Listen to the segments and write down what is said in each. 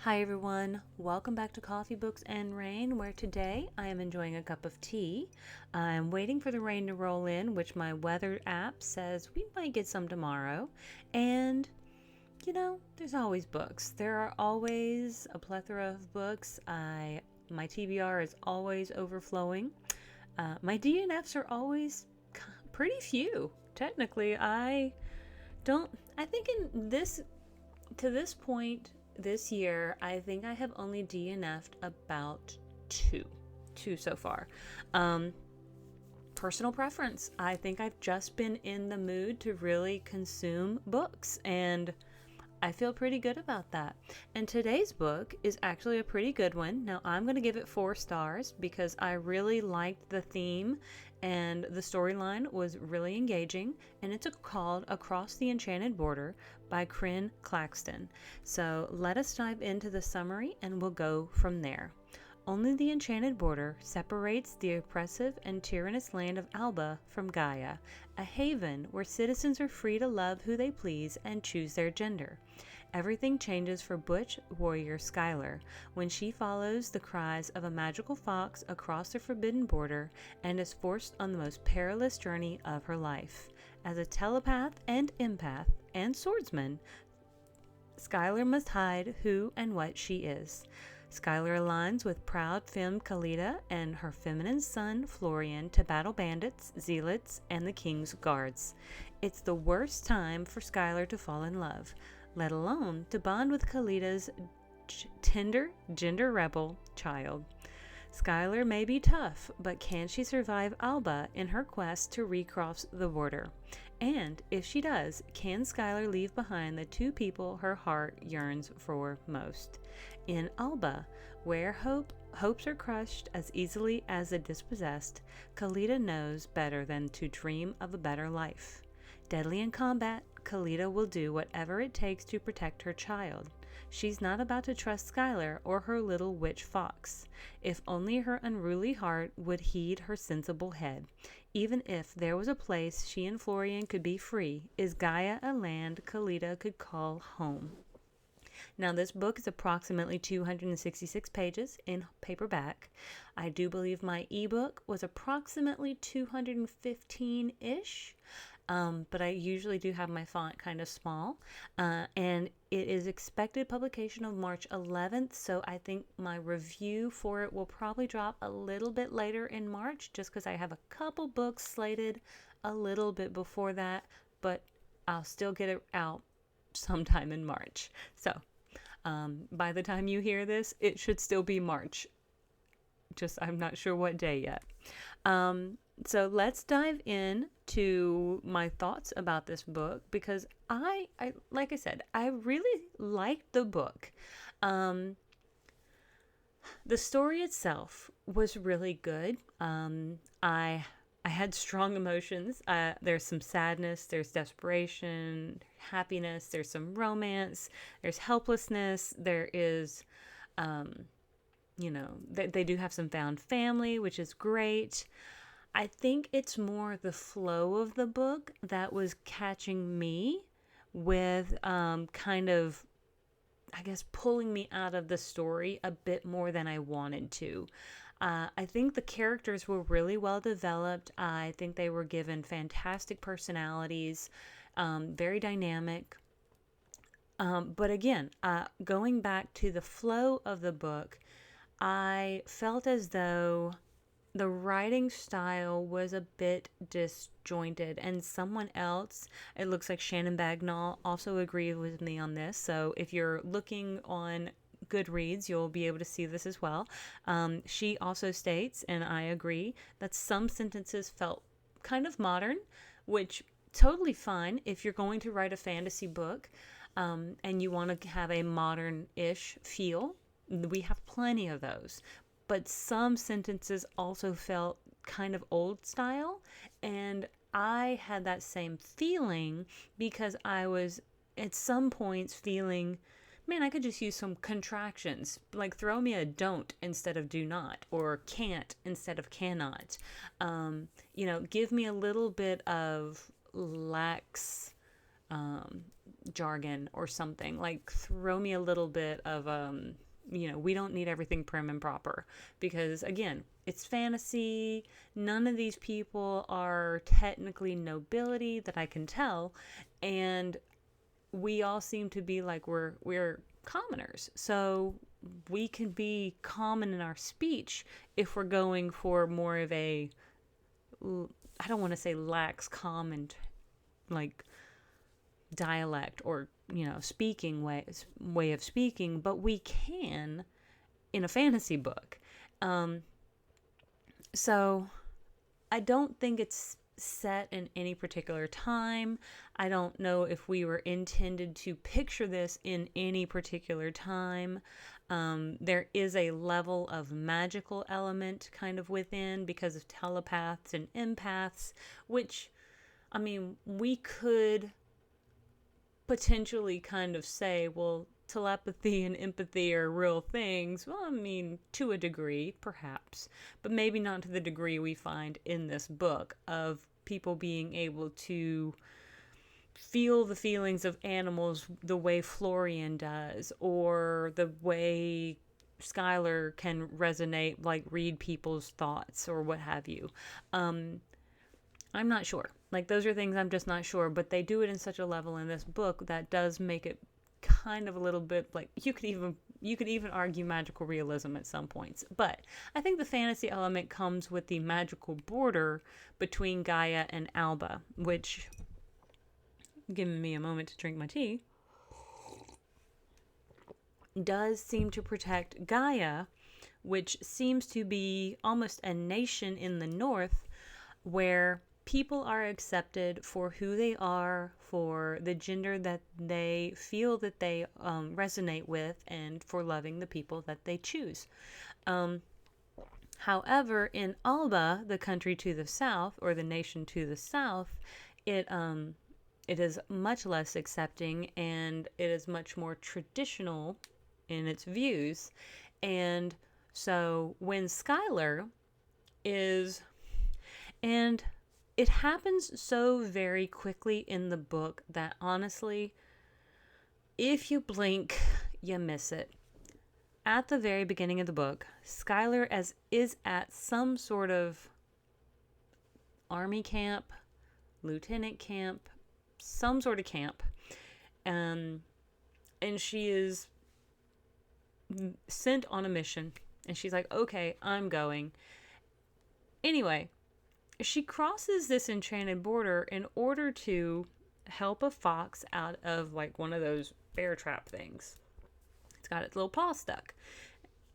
Hi everyone, welcome back to Coffee, Books, and Rain, where today I am enjoying a cup of tea. I'm waiting for the rain to roll in, which my weather app says we might get some tomorrow. And, there's always books. There are always a plethora of books. My TBR is always overflowing. My DNFs are always pretty few. Technically, I think to this point this year, I think I have only DNF'd about two so far. Um, Personal preference. I think I've just been in the mood to really consume books, and I feel pretty good about that. And today's book is actually a pretty good one. Now, I'm going to give it 4 stars because I really liked the theme and the storyline was really engaging. And it's called Across the Enchanted Border by Crin Claxton. So let us dive into the summary and we'll go from there. Only the enchanted border separates the oppressive and tyrannous land of Alba from Gaia, a haven where citizens are free to love who they please and choose their gender. Everything changes for butch warrior Skylar when she follows the cries of a magical fox across the forbidden border and is forced on the most perilous journey of her life. As a telepath and empath and swordsman, Skylar must hide who and what she is. Skylar aligns with proud femme Kalita and her feminine son Florian to battle bandits, zealots, and the king's guards. It's the worst time for Skylar to fall in love, let alone to bond with Kalita's tender gender rebel child. Skylar may be tough, but can she survive Alba in her quest to recross the border? And if she does, can Skylar leave behind the two people her heart yearns for most? In Alba, where hopes are crushed as easily as the dispossessed, Kalita knows better than to dream of a better life. Deadly in combat, Kalita will do whatever it takes to protect her child. She's not about to trust Skylar or her little witch fox. If only her unruly heart would heed her sensible head. Even if there was a place she and Florian could be free, is Gaia a land Kalita could call home? Now, this book is approximately 266 pages in paperback. I do believe my ebook was approximately 215-ish. But I usually do have my font kind of small, and it is expected publication of March 11th, so I think my review for it will probably drop a little bit later in March, just because I have a couple books slated a little bit before that, but I'll still get it out sometime in March. So by the time you hear this, it should still be March. Just I'm not sure what day yet. So let's dive in to my thoughts about this book because I like I said, I really liked the book. The story itself was really good. I had strong emotions. There's some sadness, there's desperation, happiness, there's some romance, there's helplessness, there is, they do have some found family, which is great. I think it's more the flow of the book that was catching me with kind of, I guess, pulling me out of the story a bit more than I wanted to. I think the characters were really well developed. I think they were given fantastic personalities, very dynamic. But again, going back to the flow of the book, I felt as though the writing style was a bit disjointed, and someone else, it looks like Shannon Bagnall, also agreed with me on this. So if you're looking on Goodreads, you'll be able to see this as well. She also states, and I agree, that some sentences felt kind of modern, which totally fine if you're going to write a fantasy book and you want to have a modern-ish feel. We have plenty of those. But some sentences also felt kind of old style, and I had that same feeling because I was at some points feeling, man, I could just use some contractions, like throw me a don't instead of do not, or can't instead of cannot. Give me a little bit of lax jargon or something. Like, throw me a little bit of, we don't need everything prim and proper. Because, again, it's fantasy. None of these people are technically nobility that I can tell. And we all seem to be like we're commoners. So we can be common in our speech if we're going for more of a, I don't want to say lax common, like, dialect or, speaking way of speaking, but we can in a fantasy book. So I don't think it's set in any particular time. I don't know if we were intended to picture this in any particular time. There is a level of magical element kind of within because of telepaths and empaths, which, I mean, we could potentially kind of say, well, telepathy and empathy are real things. Well, I mean, to a degree, perhaps, but maybe not to the degree we find in this book of people being able to feel the feelings of animals the way Florian does, or the way Skylar can resonate, like read people's thoughts or what have you. I'm not sure. Like, those are things I'm just not sure, but they do it in such a level in this book that does make it kind of a little bit like, you could even argue magical realism at some points. But I think the fantasy element comes with the magical border between Gaia and Alba, which, giving me a moment to drink my tea, does seem to protect Gaia, which seems to be almost a nation in the north where people are accepted for who they are, for the gender that they feel that they resonate with, and for loving the people that they choose. However, in Alba, the country to the south, or the nation to the south, it is much less accepting, and it is much more traditional in its views. And so when Skylar is... And it happens so very quickly in the book that, honestly, if you blink, you miss it. At the very beginning of the book, Skylar is at some sort of army camp, lieutenant camp, some sort of camp, and she is sent on a mission, and she's like, okay, I'm going. Anyway, she crosses this enchanted border in order to help a fox out of, like, one of those bear trap things. It's got its little paw stuck.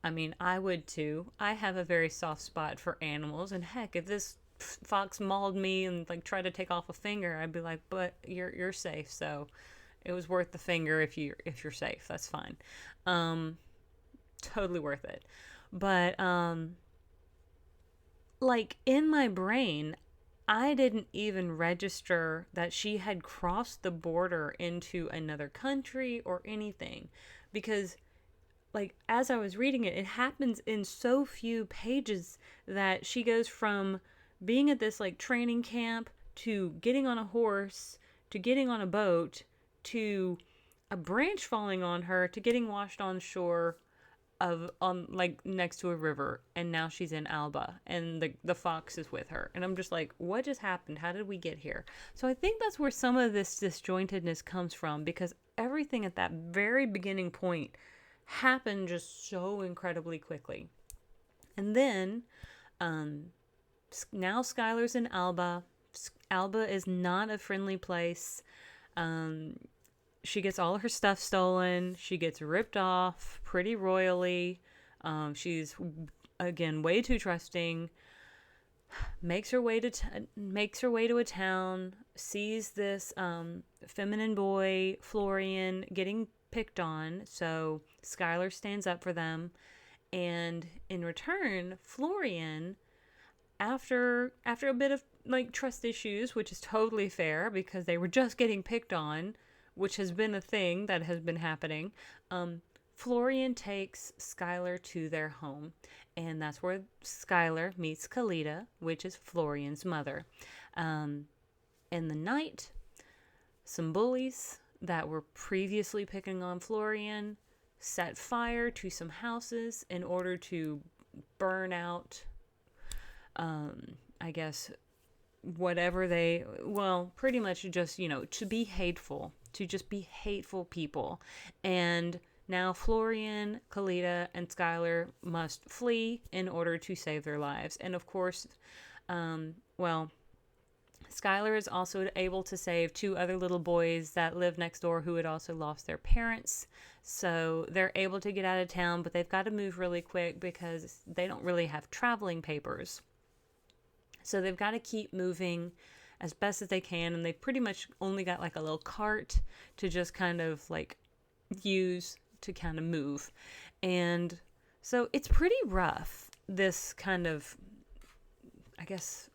I mean, I would too. I have a very soft spot for animals, and heck, if this fox mauled me and, like, tried to take off a finger, I'd be like, but you're safe, so it was worth the finger if you're safe. That's fine. Totally worth it. But like, in my brain, I didn't even register that she had crossed the border into another country or anything, because, like, as I was reading it, it happens in so few pages that she goes from being at this, like, training camp to getting on a horse to getting on a boat to a branch falling on her to getting washed on shore like next to a river, and now she's in Alba and the fox is with her, and I'm just like, what just happened? How did we get here? So I think that's where some of this disjointedness comes from, because everything at that very beginning point happened just so incredibly quickly. And then now Skylar's in Alba. Alba is not a friendly place. She gets all her stuff stolen. She gets ripped off pretty royally. She's, again, way too trusting. Makes her way to a town. Sees this feminine boy, Florian, getting picked on. So Skylar stands up for them, and in return, Florian, after a bit of, like, trust issues, which is totally fair because they were just getting picked on, which has been a thing that has been happening, Florian takes Skylar to their home. And that's where Skylar meets Kalita, which is Florian's mother. In the night, some bullies that were previously picking on Florian set fire to some houses in order to burn out, I guess, whatever pretty much just, to be hateful, to just be hateful people. And now Florian, Kalita, and Skylar must flee in order to save their lives. And of course, Skylar is also able to save two other little boys that live next door who had also lost their parents. So they're able to get out of town, but they've got to move really quick because they don't really have traveling papers. So they've got to keep moving as best as they can, and they've pretty much only got like a little cart to just kind of like use to kind of move. And so it's pretty rough, this kind of, I guess,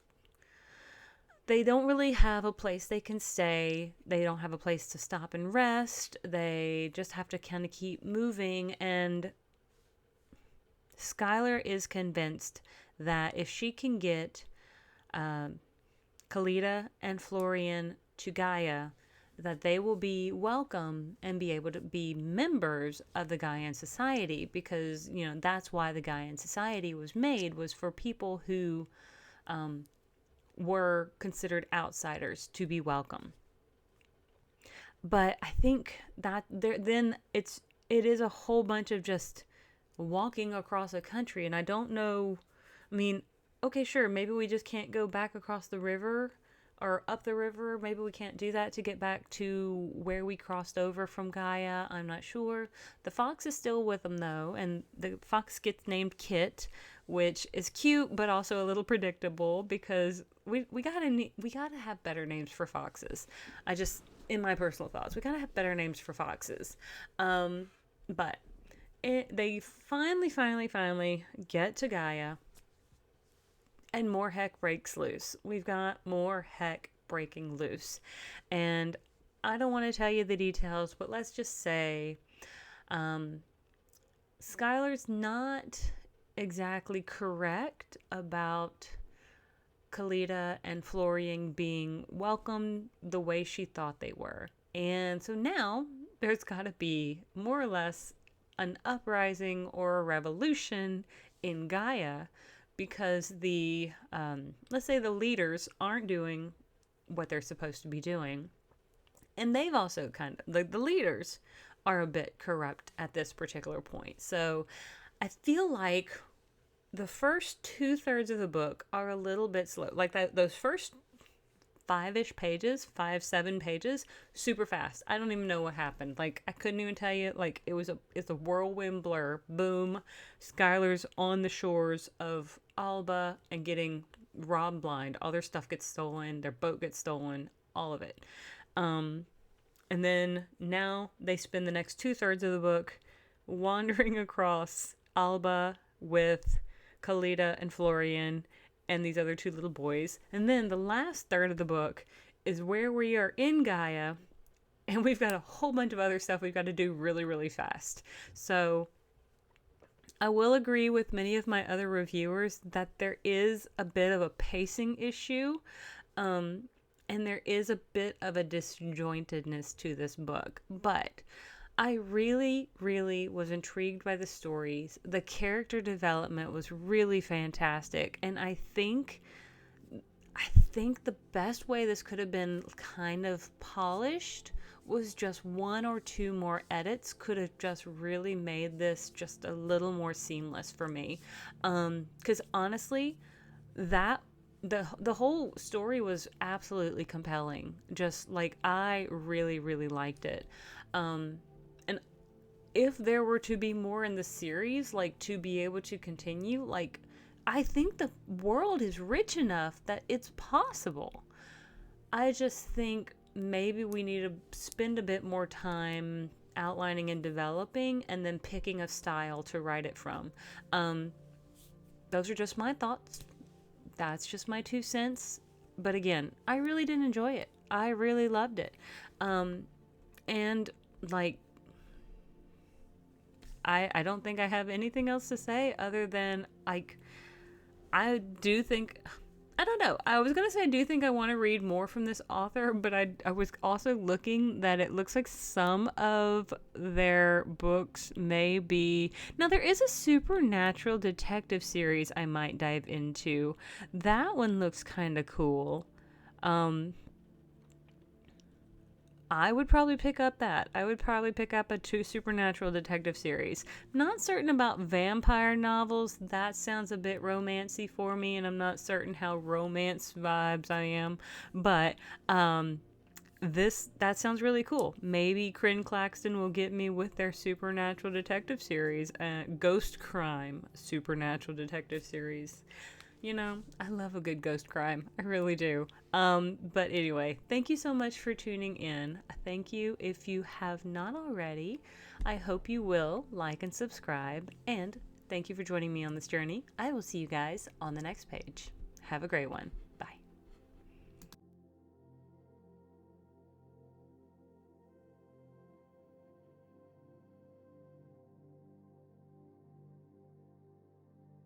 they don't really have a place they can stay. They don't have a place to stop and rest. They just have to kind of keep moving. And Skylar is convinced that if she can get Kalita and Florian to Gaia, that they will be welcome and be able to be members of the Gaian society, because, that's why the Gaian society was made, was for people who were considered outsiders to be welcome. But I think that it is a whole bunch of just walking across a country, and I don't know, okay, sure, maybe we just can't go back across the river or up the river. Maybe we can't do that to get back to where we crossed over from Gaia. I'm not sure. The fox is still with them, though, and the fox gets named Kit, which is cute, but also a little predictable, because we gotta have better names for foxes. In my personal thoughts, we gotta have better names for foxes. But they finally get to Gaia, and more heck breaks loose. We've got more heck breaking loose. And I don't want to tell you the details, but let's just say Skylar's not exactly correct about Kalita and Florian being welcomed the way she thought they were. And so now there's got to be more or less an uprising or a revolution in Gaia, because let's say the leaders aren't doing what they're supposed to be doing. And they've also the leaders are a bit corrupt at this particular point. So I feel like the first 2/3 of the book are a little bit slow. Like those first 7 pages, super fast. I don't even know what happened. Like, I couldn't even tell you. Like, it's a whirlwind blur. Boom. Skylar's on the shores of Alba and getting robbed blind. All their stuff gets stolen. Their boat gets stolen. All of it. And then now they spend the next 2/3 of the book wandering across Alba with Kalita and Florian and these other two little boys. And then the last third of the book is where we are in Gaia, and we've got a whole bunch of other stuff we've got to do really, really fast. So I will agree with many of my other reviewers that there is a bit of a pacing issue, and there is a bit of a disjointedness to this book. But I really, really was intrigued by the stories. The character development was really fantastic. And I think the best way this could have been kind of polished was just 1 or 2 more edits could have just really made this just a little more seamless for me. 'Cause honestly, the whole story was absolutely compelling. Just like, I really, really liked it. And if there were to be more in the series, like, to be able to continue, like, I think the world is rich enough that it's possible. I just think maybe we need to spend a bit more time outlining and developing, and then picking a style to write it from. Those are just my thoughts. That's just my 2 cents. But again, I really did enjoy it. I really loved it. And like, I don't think I have anything else to say other than, like, I I don't know. I was going to say I do think I want to read more from this author, but I was also looking that it looks like some of their books may be... Now, there is a supernatural detective series I might dive into. That one looks kind of cool. I would probably pick up that. I would probably pick up a two supernatural detective series. Not certain about vampire novels. That sounds a bit romancy for me, and I'm not certain how romance vibes I am. But that sounds really cool. Maybe Crin Claxton will get me with their supernatural detective series, Ghost Crime supernatural detective series. You know, I love a good ghost crime. I really do. But anyway, thank you so much for tuning in. Thank you if you have not already. I hope you will like and subscribe. And thank you for joining me on this journey. I will see you guys on the next page. Have a great one.